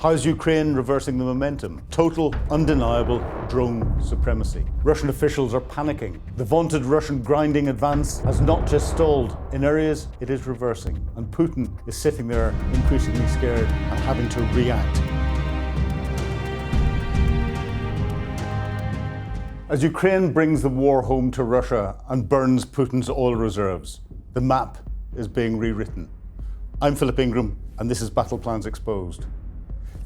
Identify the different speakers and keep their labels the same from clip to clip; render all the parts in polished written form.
Speaker 1: How's Ukraine reversing the momentum? Total, undeniable drone supremacy. Russian officials are panicking. The vaunted Russian grinding advance has not just stalled. In areas, it is reversing. And Putin is sitting there increasingly scared and having to react. As Ukraine brings the war home to Russia and burns Putin's oil reserves, the map is being rewritten. I'm Philip Ingram, and this is Battle Plans Exposed.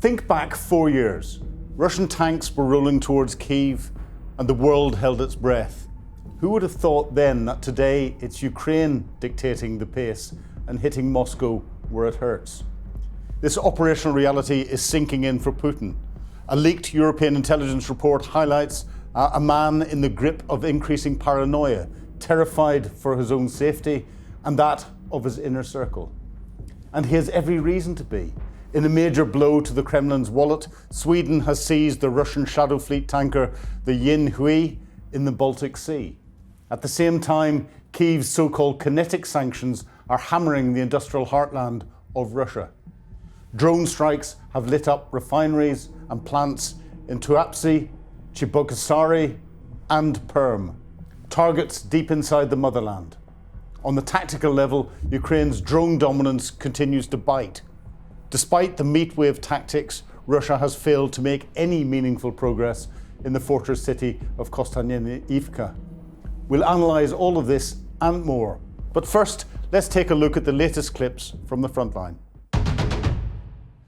Speaker 1: Think back 4 years. Russian tanks were rolling towards Kyiv, and the world held its breath. Who would have thought then that today it's Ukraine dictating the pace and hitting Moscow where it hurts? This operational reality is sinking in for Putin. A leaked European intelligence report highlights a man in the grip of increasing paranoia, terrified for his own safety and that of his inner circle. And he has every reason to be. In a major blow to the Kremlin's wallet, Sweden has seized the Russian Shadow Fleet tanker, the Yin Hui, in the Baltic Sea. At the same time, Kyiv's so-called kinetic sanctions are hammering the industrial heartland of Russia. Drone strikes have lit up refineries and plants in Tuapse, Cheboksary and Perm, targets deep inside the motherland. On the tactical level, Ukraine's drone dominance continues to bite. Despite the meat wave tactics, Russia has failed to make any meaningful progress in the fortress city of Kostantinivka. We'll analyse all of this and more. But first, let's take a look at the latest clips from the frontline.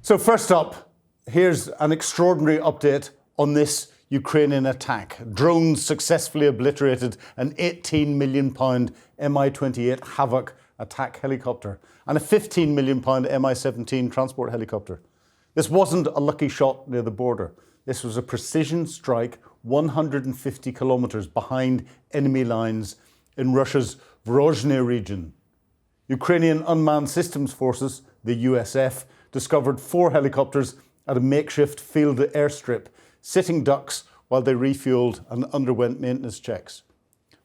Speaker 1: So first up, here's an extraordinary update on this Ukrainian attack. Drones successfully obliterated an £18 million Mi-28 Havoc attack helicopter and a £15 million Mi-17 transport helicopter. This wasn't a lucky shot near the border. This was a precision strike 150 kilometers behind enemy lines in Russia's Vrozhny region. Ukrainian unmanned systems forces, the USF, discovered 4 helicopters at a makeshift field airstrip, sitting ducks while they refueled and underwent maintenance checks.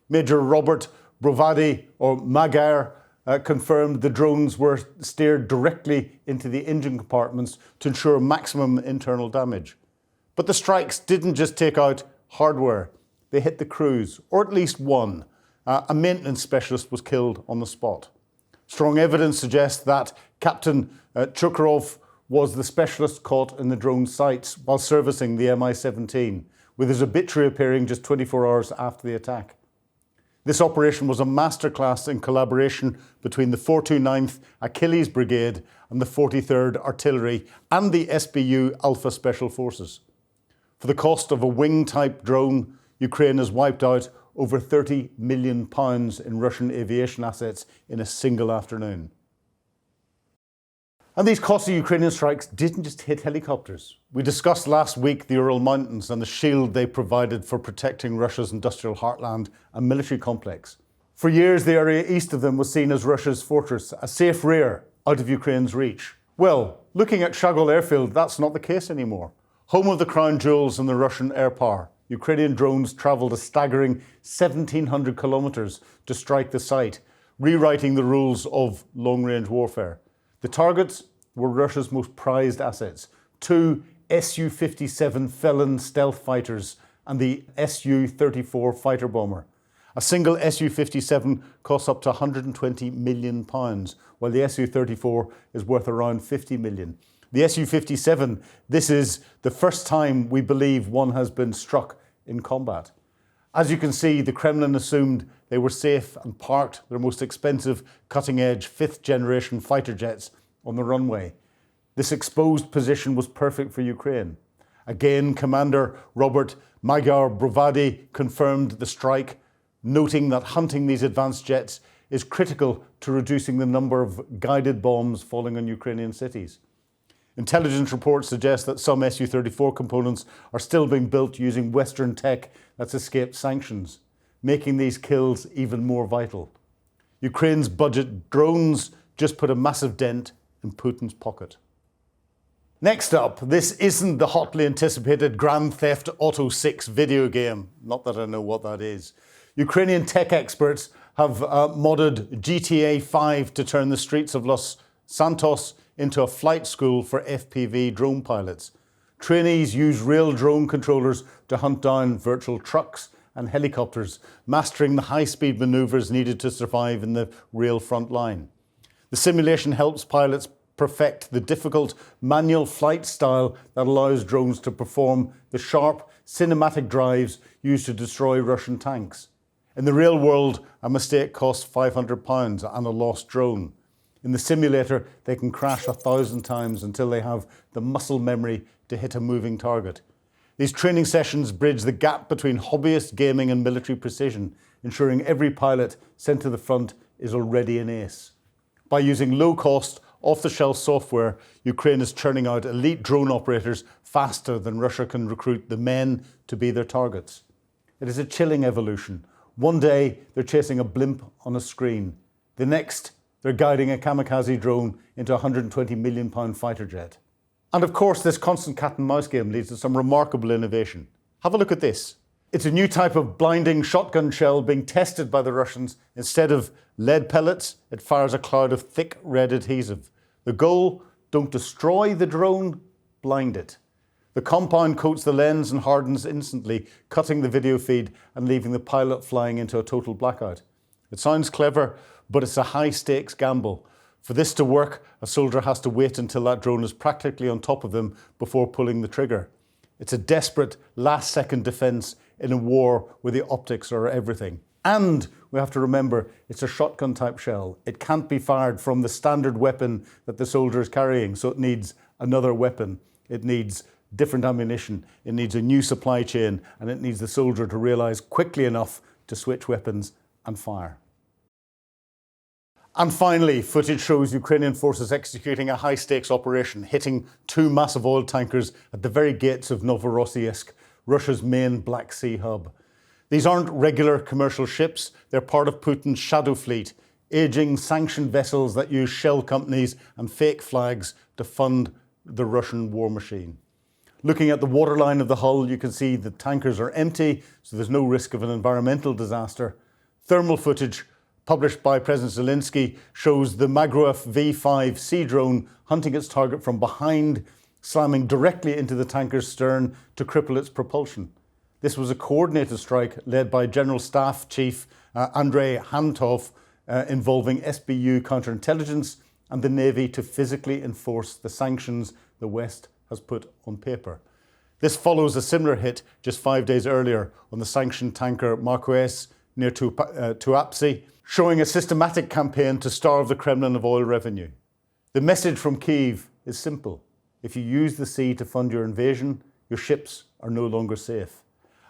Speaker 1: Major Robert Brovady, or Magyar, confirmed the drones were steered directly into the engine compartments to ensure maximum internal damage. But the strikes didn't just take out hardware, they hit the crews, or at least one. A maintenance specialist was killed on the spot. Strong evidence suggests that Captain Chukharov was the specialist caught in the drone sights while servicing the Mi-17, with his obituary appearing just 24 hours after the attack. This operation was a masterclass in collaboration between the 429th Achilles Brigade and the 43rd Artillery and the SBU Alpha Special Forces. For the cost of a wing-type drone, Ukraine has wiped out over £30 million in Russian aviation assets in a single afternoon. And these costly Ukrainian strikes didn't just hit helicopters. We discussed last week the Ural Mountains and the shield they provided for protecting Russia's industrial heartland and military complex. For years, the area east of them was seen as Russia's fortress, a safe rear out of Ukraine's reach. Well, looking at Shagol airfield, that's not the case anymore. Home of the crown jewels and the Russian air power, Ukrainian drones travelled a staggering 1,700 kilometres to strike the site, rewriting the rules of long-range warfare. The targets were Russia's most prized assets, 2 Su-57 Felon stealth fighters and the Su-34 fighter bomber. A single Su-57 costs up to £120 million, while the Su-34 is worth around £50 million. The Su-57, this is the first time we believe one has been struck in combat. As you can see, the Kremlin assumed they were safe and parked their most expensive, cutting-edge, 5th-generation fighter jets on the runway. This exposed position was perfect for Ukraine. Again, Commander Robert Magyar Brovady confirmed the strike, noting that hunting these advanced jets is critical to reducing the number of guided bombs falling on Ukrainian cities. Intelligence reports suggest that some Su-34 components are still being built using Western tech that's escaped sanctions, making these kills even more vital. Ukraine's budget drones just put a massive dent in Putin's pocket. Next up, this isn't the hotly anticipated Grand Theft Auto 6 video game. Not that I know what that is. Ukrainian tech experts have modded GTA 5 to turn the streets of Los Santos into a flight school for FPV drone pilots. Trainees use real drone controllers to hunt down virtual trucks and helicopters, mastering the high-speed maneuvers needed to survive in the real front line. The simulation helps pilots perfect the difficult manual flight style that allows drones to perform the sharp cinematic drives used to destroy Russian tanks. In the real world, a mistake costs £500 and a lost drone. In the simulator, they can crash 1,000 times until they have the muscle memory to hit a moving target. These training sessions bridge the gap between hobbyist gaming and military precision, ensuring every pilot sent to the front is already an ace. By using low-cost, off-the-shelf software, Ukraine is churning out elite drone operators faster than Russia can recruit the men to be their targets. It is a chilling evolution. One day, they're chasing a blimp on a screen. The next, they're guiding a kamikaze drone into a £120 million fighter jet. And of course, this constant cat and mouse game leads to some remarkable innovation. Have a look at this. It's a new type of blinding shotgun shell being tested by the Russians. Instead of lead pellets, it fires a cloud of thick red adhesive. The goal, don't destroy the drone, blind it. The compound coats the lens and hardens instantly, cutting the video feed and leaving the pilot flying into a total blackout. It sounds clever, but it's a high-stakes gamble. For this to work, a soldier has to wait until that drone is practically on top of them before pulling the trigger. It's a desperate last-second defence in a war where the optics are everything. And we have to remember, it's a shotgun-type shell. It can't be fired from the standard weapon that the soldier is carrying, so it needs another weapon. It needs different ammunition. It needs a new supply chain, and it needs the soldier to realise quickly enough to switch weapons and fire. And finally, footage shows Ukrainian forces executing a high-stakes operation, hitting 2 massive oil tankers at the very gates of Novorossiysk, Russia's main Black Sea hub. These aren't regular commercial ships, they're part of Putin's shadow fleet, aging sanctioned vessels that use shell companies and fake flags to fund the Russian war machine. Looking at the waterline of the hull, you can see the tankers are empty, so there's no risk of an environmental disaster. Thermal footage published by President Zelensky shows the Magroev V5 sea drone hunting its target from behind, slamming directly into the tanker's stern to cripple its propulsion. This was a coordinated strike led by General Staff Chief Andrei Hantov, involving SBU counterintelligence and the Navy to physically enforce the sanctions the West has put on paper. This follows a similar hit just 5 days earlier on the sanctioned tanker Marquez near Tuapse, showing a systematic campaign to starve the Kremlin of oil revenue. The message from Kyiv is simple. If you use the sea to fund your invasion, your ships are no longer safe.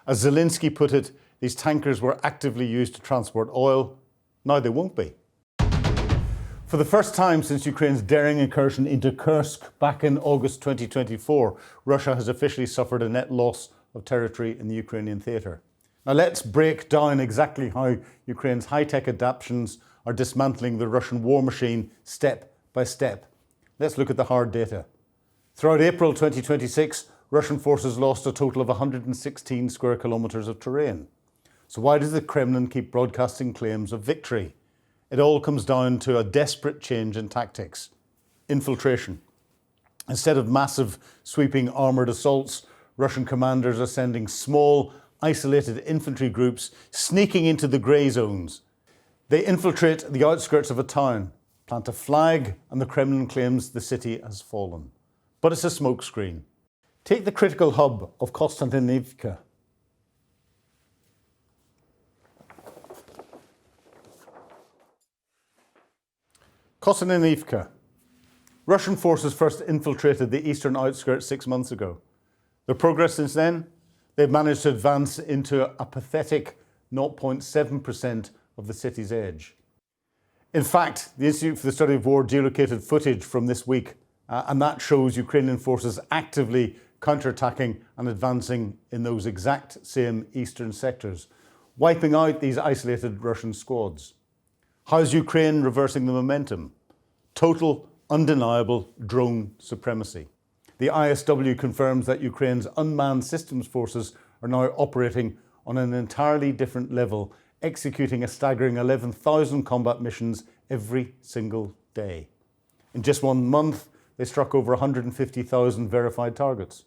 Speaker 1: As Zelensky put it, these tankers were actively used to transport oil. Now they won't be. For the first time since Ukraine's daring incursion into Kursk back in August 2024, Russia has officially suffered a net loss of territory in the Ukrainian theatre. Now let's break down exactly how Ukraine's high-tech adaptations are dismantling the Russian war machine step by step. Let's look at the hard data. Throughout April 2026, Russian forces lost a total of 116 square kilometres of terrain. So why does the Kremlin keep broadcasting claims of victory? It all comes down to a desperate change in tactics. Infiltration. Instead of massive, sweeping armoured assaults, Russian commanders are sending small, isolated infantry groups sneaking into the grey zones. They infiltrate the outskirts of a town, plant a flag, and the Kremlin claims the city has fallen. But it's a smokescreen. Take the critical hub of Konstantinivka. Konstantinivka. Russian forces first infiltrated the eastern outskirts 6 months ago. Their progress since then? They've managed to advance into a pathetic 0.7% of the city's edge. In fact, the Institute for the Study of War geolocated footage from this week, and that shows Ukrainian forces actively counterattacking and advancing in those exact same eastern sectors, wiping out these isolated Russian squads. How's Ukraine reversing the momentum? Total, undeniable drone supremacy. The ISW confirms that Ukraine's unmanned systems forces are now operating on an entirely different level, executing a staggering 11,000 combat missions every single day. In just 1 month, they struck over 150,000 verified targets.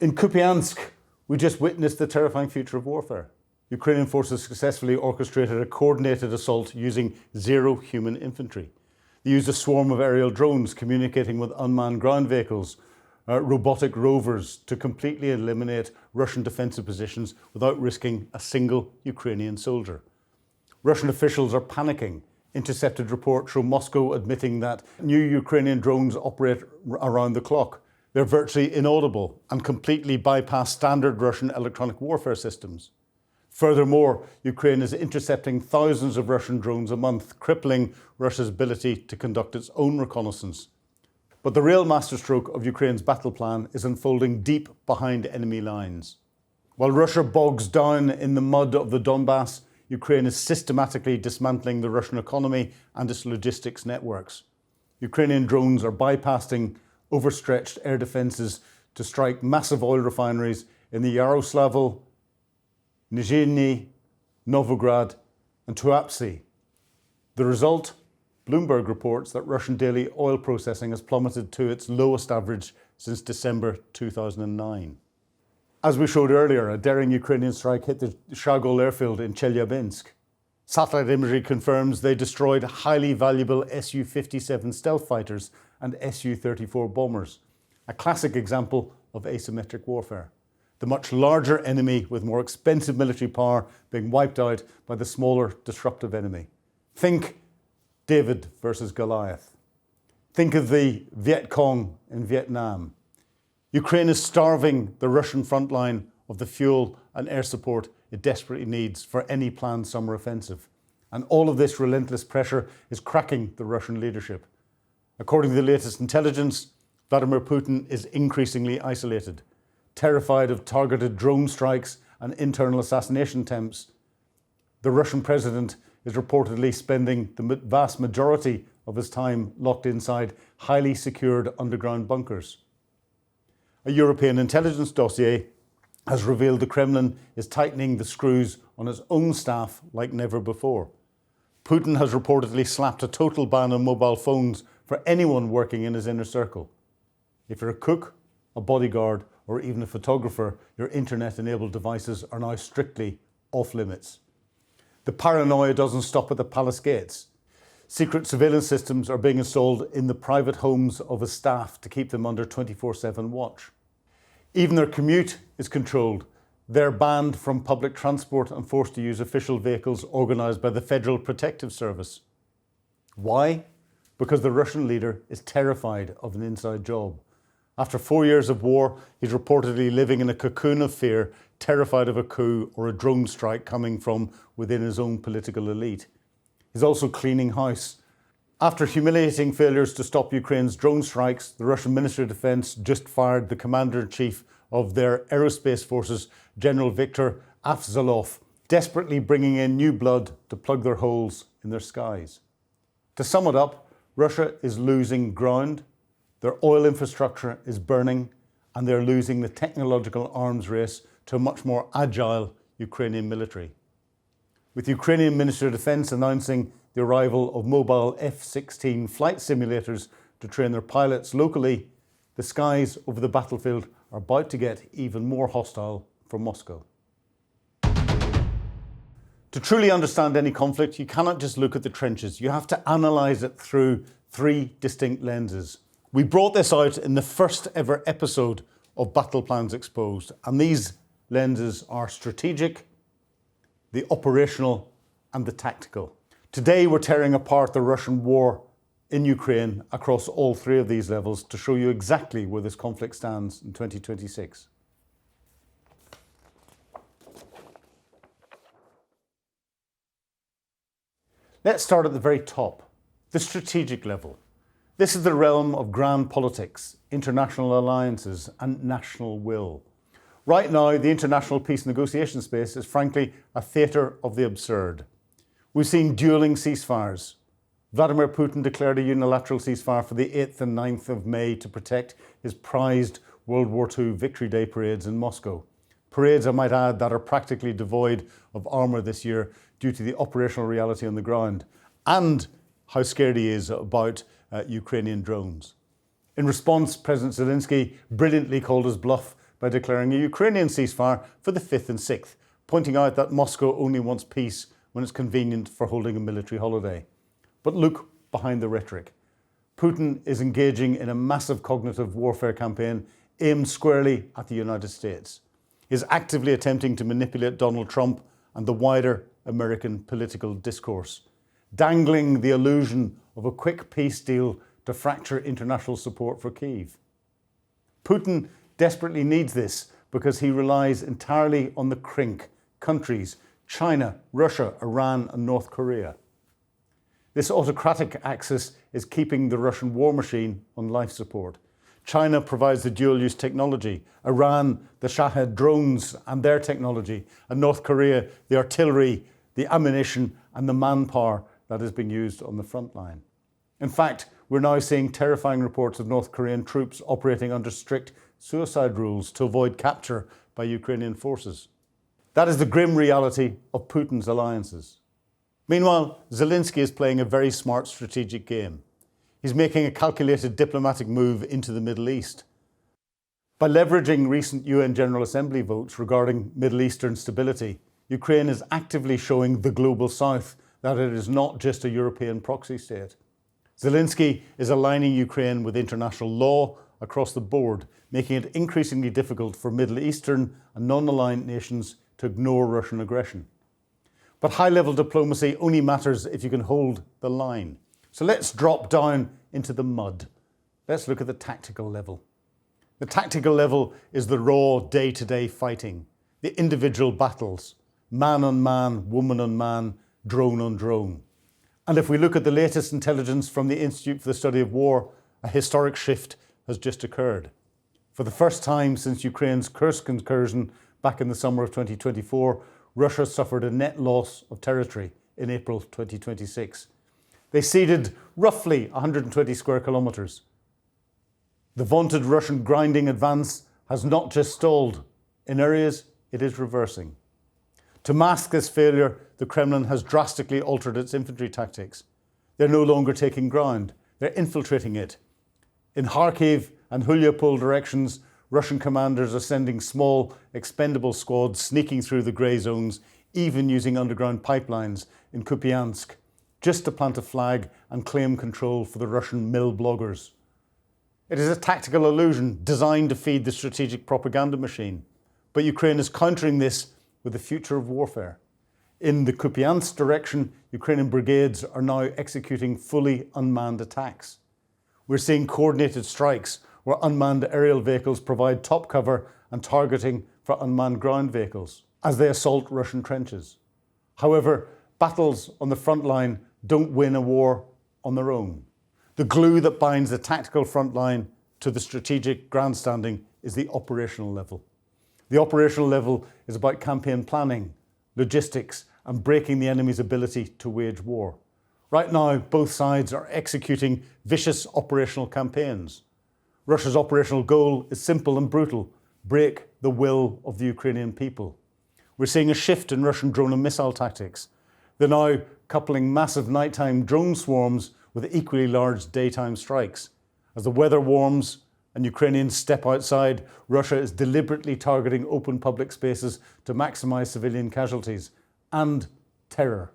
Speaker 1: In Kupiansk, we just witnessed the terrifying future of warfare. Ukrainian forces successfully orchestrated a coordinated assault using zero human infantry. They used a swarm of aerial drones communicating with unmanned ground vehicles, robotic rovers to completely eliminate Russian defensive positions without risking a single Ukrainian soldier. Russian officials are panicking. Intercepted reports show Moscow admitting that new Ukrainian drones operate around the clock. They're virtually inaudible and completely bypass standard Russian electronic warfare systems. Furthermore, Ukraine is intercepting thousands of Russian drones a month, crippling Russia's ability to conduct its own reconnaissance. But the real masterstroke of Ukraine's battle plan is unfolding deep behind enemy lines. While Russia bogs down in the mud of the Donbass, Ukraine is systematically dismantling the Russian economy and its logistics networks. Ukrainian drones are bypassing overstretched air defences to strike massive oil refineries in the Yaroslavl, Nizhny, Novograd and Tuapse. The result? Bloomberg reports that Russian daily oil processing has plummeted to its lowest average since December 2009. As we showed earlier, a daring Ukrainian strike hit the Shagol airfield in Chelyabinsk. Satellite imagery confirms they destroyed highly valuable Su-57 stealth fighters and Su-34 bombers, a classic example of asymmetric warfare. The much larger enemy with more expensive military power being wiped out by the smaller disruptive enemy. Think David versus Goliath. Think of the Viet Cong in Vietnam. Ukraine is starving the Russian front line of the fuel and air support it desperately needs for any planned summer offensive. And all of this relentless pressure is cracking the Russian leadership. According to the latest intelligence, Vladimir Putin is increasingly isolated, terrified of targeted drone strikes and internal assassination attempts. The Russian president is reportedly spending the vast majority of his time locked inside highly secured underground bunkers. A European intelligence dossier has revealed the Kremlin is tightening the screws on its own staff like never before. Putin has reportedly slapped a total ban on mobile phones for anyone working in his inner circle. If you're a cook, a bodyguard, or even a photographer, your internet-enabled devices are now strictly off limits. The paranoia doesn't stop at the palace gates. Secret surveillance systems are being installed in the private homes of his staff to keep them under 24/7 watch. Even their commute is controlled. They're banned from public transport and forced to use official vehicles organised by the Federal Protective Service. Why? Because the Russian leader is terrified of an inside job. After 4 years of war, he's reportedly living in a cocoon of fear, terrified of a coup or a drone strike coming from within his own political elite. He's also cleaning house. After humiliating failures to stop Ukraine's drone strikes, the Russian Ministry of Defense just fired the Commander-in-Chief of their aerospace forces, General Viktor Avzalov, desperately bringing in new blood to plug their holes in their skies. To sum it up, Russia is losing ground, their oil infrastructure is burning, and they're losing the technological arms race to a much more agile Ukrainian military. With the Ukrainian Ministry of Defense announcing the arrival of mobile F-16 flight simulators to train their pilots locally, the skies over the battlefield are about to get even more hostile from Moscow. To truly understand any conflict, you cannot just look at the trenches. You have to analyse it through three distinct lenses. We brought this out in the first ever episode of Battle Plans Exposed, and these lenses are strategic, the operational, and the tactical. Today, we're tearing apart the Russian war in Ukraine across all three of these levels to show you exactly where this conflict stands in 2026. Let's start at the very top, the strategic level. This is the realm of grand politics, international alliances, and national will. Right now, the international peace negotiation space is frankly a theatre of the absurd. We've seen dueling ceasefires. Vladimir Putin declared a unilateral ceasefire for the 8th and 9th of May to protect his prized World War II Victory Day parades in Moscow. Parades, I might add, that are practically devoid of armour this year due to the operational reality on the ground and how scared he is about Ukrainian drones. In response, President Zelensky brilliantly called his bluff by declaring a Ukrainian ceasefire for the 5th and 6th, pointing out that Moscow only wants peace when it's convenient for holding a military holiday. But look behind the rhetoric. Putin is engaging in a massive cognitive warfare campaign aimed squarely at the United States. He is actively attempting to manipulate Donald Trump and the wider American political discourse, dangling the illusion of a quick peace deal to fracture international support for Kyiv. Putin desperately needs this because he relies entirely on the CRINC countries, China, Russia, Iran and North Korea. This autocratic axis is keeping the Russian war machine on life support. China provides the dual-use technology, Iran the Shahed drones and their technology, and North Korea the artillery, the ammunition and the manpower that is being used on the front line. In fact, we're now seeing terrifying reports of North Korean troops operating under strict suicide rules to avoid capture by Ukrainian forces. That is the grim reality of Putin's alliances. Meanwhile, Zelensky is playing a very smart strategic game. He's making a calculated diplomatic move into the Middle East. By leveraging recent UN General Assembly votes regarding Middle Eastern stability, Ukraine is actively showing the global south that it is not just a European proxy state. Zelensky is aligning Ukraine with international law across the board, making it increasingly difficult for Middle Eastern and non-aligned nations to ignore Russian aggression. But high-level diplomacy only matters if you can hold the line. So let's drop down into the mud. Let's look at the tactical level. The tactical level is the raw day-to-day fighting, the individual battles, man on man, woman on man, drone on drone. And if we look at the latest intelligence from the Institute for the Study of War, a historic shift has just occurred. For the first time since Ukraine's Kursk incursion back in the summer of 2024, Russia suffered a net loss of territory in April 2026. They ceded roughly 120 square kilometres. The vaunted Russian grinding advance has not just stalled. In areas, it is reversing. To mask this failure, the Kremlin has drastically altered its infantry tactics. They're no longer taking ground, they're infiltrating it. In Kharkiv and Hulyapol directions, Russian commanders are sending small, expendable squads sneaking through the grey zones, even using underground pipelines in Kupiansk, just to plant a flag and claim control for the Russian mill bloggers. It is a tactical illusion designed to feed the strategic propaganda machine. But Ukraine is countering this with the future of warfare. In the Kupiansk direction, Ukrainian brigades are now executing fully unmanned attacks. We're seeing coordinated strikes where unmanned aerial vehicles provide top cover and targeting for unmanned ground vehicles as they assault Russian trenches. However, battles on the front line don't win a war on their own. The glue that binds the tactical front line to the strategic grandstanding is the operational level. The operational level is about campaign planning, logistics, and breaking the enemy's ability to wage war. Right now, both sides are executing vicious operational campaigns. Russia's operational goal is simple and brutal: break the will of the Ukrainian people. We're seeing a shift in Russian drone and missile tactics. They're now coupling massive nighttime drone swarms with equally large daytime strikes. As the weather warms and Ukrainians step outside, Russia is deliberately targeting open public spaces to maximize civilian casualties and terror.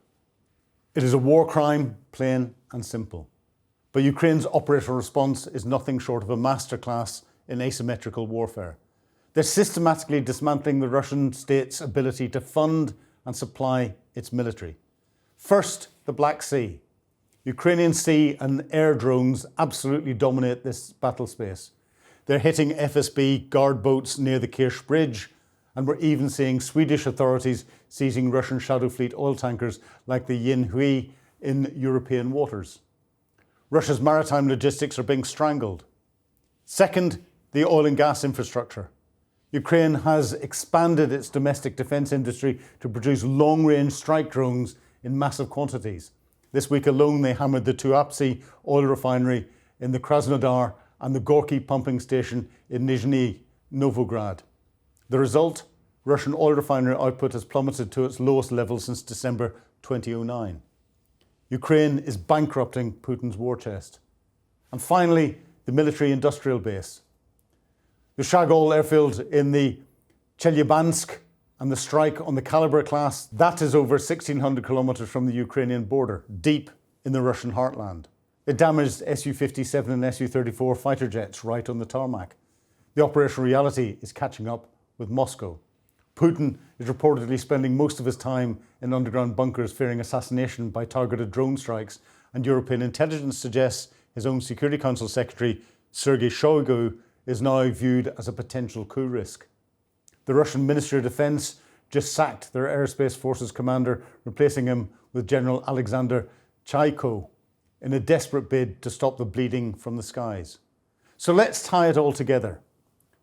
Speaker 1: It is a war crime, plain and simple. But Ukraine's operational response is nothing short of a masterclass in asymmetrical warfare. They're systematically dismantling the Russian state's ability to fund and supply its military. First, the Black Sea. Ukrainian sea and air drones absolutely dominate this battle space. They're hitting FSB guard boats near the Kirch Bridge, and we're even seeing Swedish authorities seizing Russian Shadow Fleet oil tankers like the Yin Hui in European waters. Russia's maritime logistics are being strangled. Second, the oil and gas infrastructure. Ukraine has expanded its domestic defence industry to produce long-range strike drones in massive quantities. This week alone, they hammered the Tuapse oil refinery in the Krasnodar and the Gorky pumping station in Nizhny Novgorod. The result? Russian oil refinery output has plummeted to its lowest level since December 2009. Ukraine is bankrupting Putin's war chest. And finally, the military-industrial base. The Chagall airfield in the Chelyabinsk and the strike on the Kalibr class, that is over 1,600 kilometers from the Ukrainian border, deep in the Russian heartland. It damaged Su-57 and Su-34 fighter jets right on the tarmac. The operational reality is catching up with Moscow. Putin is reportedly spending most of his time in underground bunkers fearing assassination by targeted drone strikes, and European intelligence suggests his own Security Council Secretary, Sergei Shoigu, is now viewed as a potential coup risk. The Russian Ministry of Defense just sacked their Aerospace Forces commander, replacing him with General Alexander Chaiko, in a desperate bid to stop the bleeding from the skies. So let's tie it all together.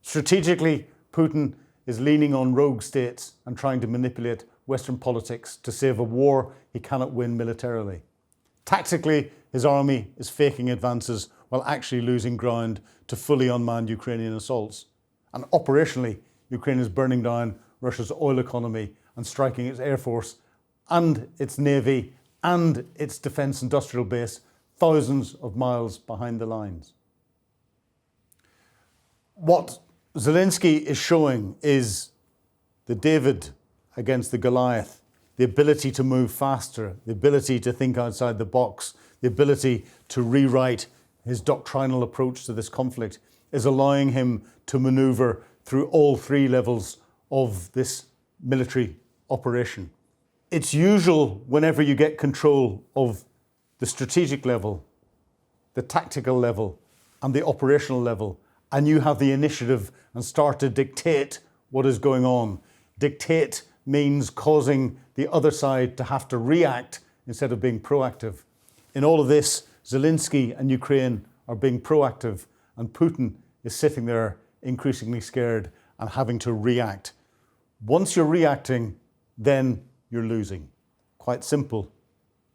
Speaker 1: Strategically, Putin is leaning on rogue states and trying to manipulate Western politics to save a war he cannot win militarily. Tactically, his army is faking advances while actually losing ground to fully unmanned Ukrainian assaults. And operationally, Ukraine is burning down Russia's oil economy and striking its air force and its navy and its defence industrial base thousands of miles behind the lines. What Zelensky is showing is the David against the Goliath, the ability to move faster, the ability to think outside the box, the ability to rewrite his doctrinal approach to this conflict is allowing him to manoeuvre through all three levels of this military operation. It's usual whenever you get control of the strategic level, the tactical level, and the operational level, and you have the initiative and start to dictate what is going on. Dictate means causing the other side to have to react instead of being proactive. In all of this, Zelensky and Ukraine are being proactive, and Putin is sitting there increasingly scared and having to react. Once you're reacting, then you're losing. Quite simple.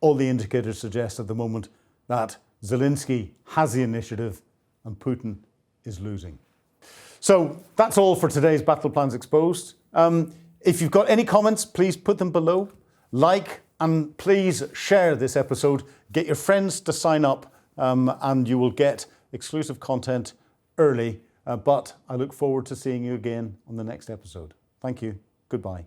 Speaker 1: All the indicators suggest at the moment that Zelensky has the initiative and Putin is losing. So that's all for today's Battle Plans Exposed. If you've got any comments, please put them below. Like and please share this episode. Get your friends to sign up and you will get exclusive content early. But I look forward to seeing you again on the next episode. Thank you. Goodbye.